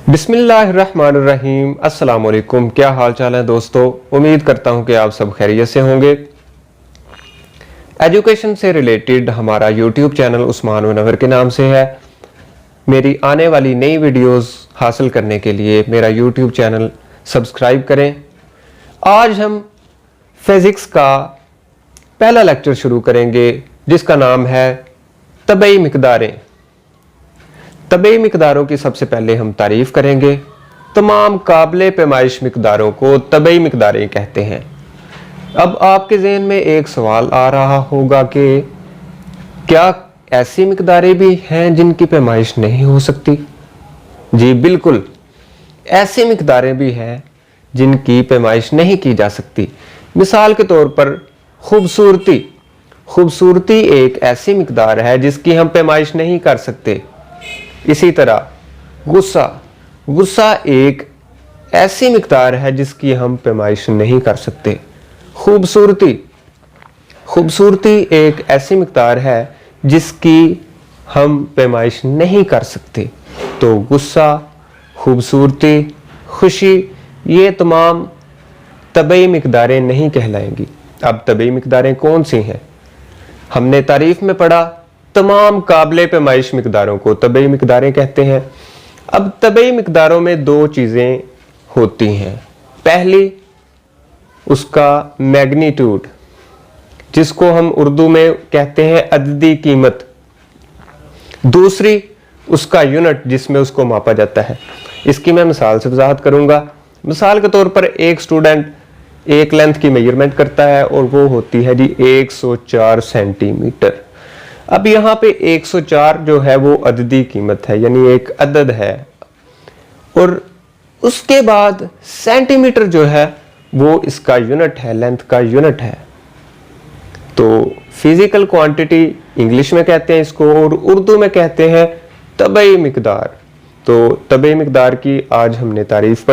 बिस्मिल्लाहिर्रहमानिर्रहीम। अस्सलाम वालेकुम। क्या हाल चाल है दोस्तों, उम्मीद करता हूँ कि आप सब खैरियत से होंगे। एजुकेशन से रिलेटेड हमारा यूट्यूब चैनल उस्मान मुनव्वर के नाम से है। मेरी आने वाली नई वीडियोस हासिल करने के लिए मेरा यूट्यूब चैनल सब्सक्राइब करें। आज हम फिज़िक्स का पहला लेक्चर शुरू करेंगे जिसका नाम है तबई मिक़दारें। तबई मिक़दारों की सबसे पहले हम तारीफ़ करेंगे। तमाम काबिले पैमाइश मिक़दारों को तबई मिक़दारें कहते हैं। अब आपके ज़हन में एक सवाल आ रहा होगा कि क्या ऐसी मिक़दारें भी हैं जिनकी पैमाइश नहीं हो सकती? जी बिल्कुल, ऐसी मिक़दारें भी हैं जिनकी पैमाइश नहीं की जा सकती। मिसाल के तौर पर खूबसूरती एक ऐसी मिक़दार है जिसकी हम पैमाइश नहीं कर सकते। इसी तरह गुस्सा एक ऐसी मिक़दार है जिसकी हम पैमाइश नहीं कर सकते। खूबसूरती एक ऐसी मिक़दार है जिसकी हम पैमाइश नहीं कर सकते। तो गुस्सा, खूबसूरती, खुशी, ये तमाम तबई मिक़दारें नहीं कहलाएंगी। अब तबई मिक़दारें कौन सी हैं? हमने तारीफ़ में पढ़ा तमाम काबिले पैमाइश मिक़दारों को तबई मिक़दारें कहते हैं। अब तबई मिक़दारों में दो चीज़ें होती हैं। पहली उसका मैग्नीट्यूड, जिसको हम उर्दू में कहते हैं अददी कीमत। दूसरी उसका यूनिट जिसमें उसको मापा जाता है। इसकी मैं मिसाल से वजाहत करूँगा। मिसाल के तौर पर एक स्टूडेंट एक लेंथ की मेजरमेंट करता है और वो होती है जी 104 सेंटीमीटर। अब यहाँ पे 104 जो है वो अददी कीमत है, यानी एक अदद है। और उसके बाद सेंटीमीटर जो है वो इसका यूनिट है, लेंथ का यूनिट है। तो फिजिकल क्वांटिटी इंग्लिश में कहते हैं इसको, और उर्दू में कहते हैं तबई मिक़दार। तो तबई मिक़दार की आज हमने तारीफ पढ़ी।